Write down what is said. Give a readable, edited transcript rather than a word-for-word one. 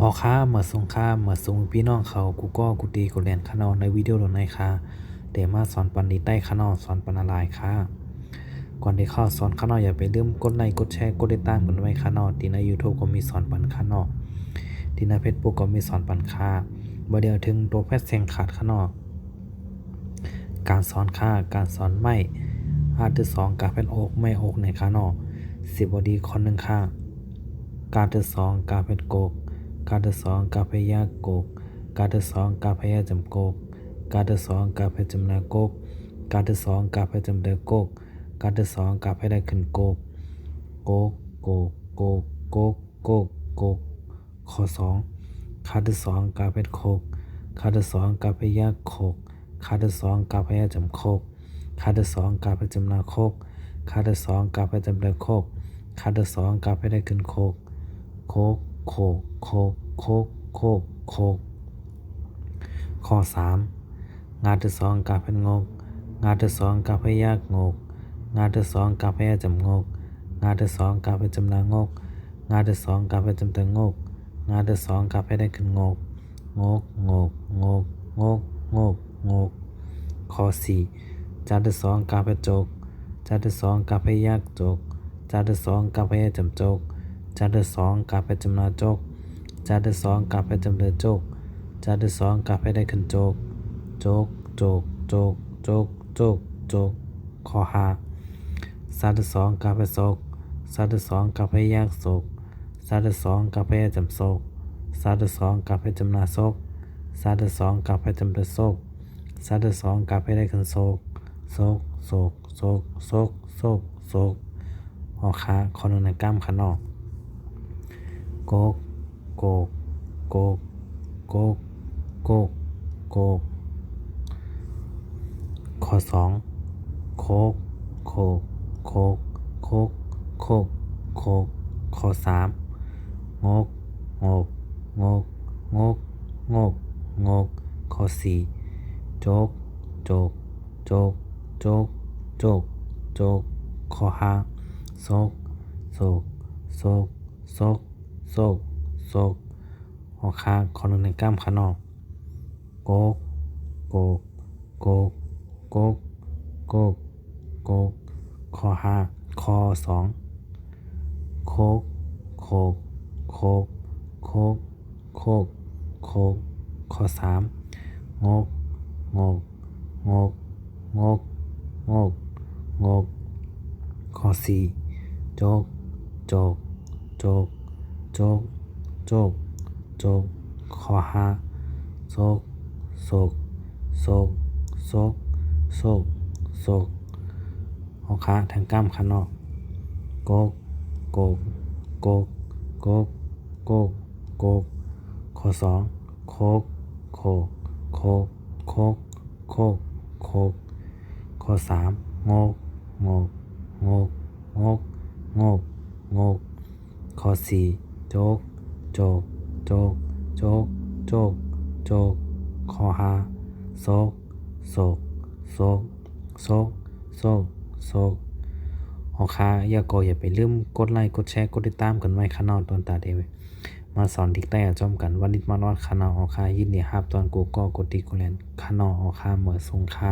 อ๋อค่ะเหมือนสงค่าเหมือนสงพี่น้องเขากูก็กูตีกูเรียนข้างนอกในวิดีโอลงในค่ะเดี๋ยวมาสอนปันดีใต้ข้างนอกสอนปันอะไรค่ะก่อนที่เข้าสอนข้างนอกอย่าไปลืมกดไลค์กดแชร์กดติดตามกันไว้ข้างนอกที่ใน YouTube ก็มีสอนปันข้างนอกที่ใน Facebook ก็มีสอนปันค่ะบ่เดียวถึงตัวแพทย์เสียงขาดข้างนอกการสอนค่ะการสอนไม่อาจจะสองการเป็นโอกไม่โอกในข้างนอกสิบบดีคนหนึ่งค่ะการที่สองการเป็นโกกการที่สองการพยาโกกการที่สองการพยาจำโกกการที่สองการพยาจำนาโกกการที่สองการพยาจำเดโกกการที่สองการพยาได้ขึ้นโกกโกกโกกโกกโกกโกกโกกข้อสองคาที่สองการเป็นโคกคาที่สองการพยาโคกคาที่สองการพยาจำโคกคาที่สองการพยาจำนาโคกคาที่สองการพยาจำเดโคกคาที่สองการพยาได้ขึ้นโคกโคกโคกโคกโคกโคกโคกข้อสามงานที่สองการเป็นงกงานที่สองการพยากงกงานที่สองการพยาจำงกงานที่สองการพยาจำนางกงานที่สองการพยาจำเตงกงานที่สองการพยาได้ขึ้นงกงกงกงกงกงกงกข้อสี่จานที่สองการพยาจกจานที่สองการพยากจกจานที่สองการพยาจำจกจานที่สองการพยาจำนาจกจานที่สองการพยาจำเดือจกจานที่สองการพยาได้ขึ้นจกโจกโจกโจกโจกโจกโจกข้อห้าซาที่สองการพยาโศกซาที่สองการพยากโศกซาที่สองการพยาจำโศกซาที่สองการพยาจำนาโศกซาที่สองการพยาจำเดือโศกซาที่สองการพยาได้ขึ้นโศกโศกโศกโศกโศกโศกโศกข้อขาข้อหนึ่งในกล้ามขานอกโกกโกกโกกโกกโกกโกกข้อสองโคกโคกโคกโคกโคกโคกข้อสามงกงกงกงกงกงกข้อสี่โจกโจกโจกโจกโจกโจกข้อห้าโศกโศกโศกโศกโศกโศกข้อข้างข้อหนึ่งในกล้ามขานอกโกกโกกโกกโกกโกกโกกข้อห้าข้อสองโคกโคกโคกโคกโคกโคกข้อสามงกงกงกงกงกงกข้อสี่โจกโจกโจกโจกโจกโจกข้อห้าโศกโศกโศกโศกโศกโศกข้อขาทางกล้ามขานอกโกกโกกโกกโกกโกกโกกข้อสองโคกโคกโคกโคกโคกโคกข้อสามงกงกงกงกงกงกข้อสี่โจกโจกโจกโจกโจกโจกข้อห้าโศกโศกโศกโศกโศกโศกข้อค้าอย่าไปลืมกดไลค์กดแชร์กดติดตามกันไว้ข้างนอกตอนตาเดียวมาสอนทิกใต้จอมกันวันนี้มานอนข้างนอกข้ายินดีครับตอนกูก็กดติกดแลนข้างนอกข้าเหมือนสงค่า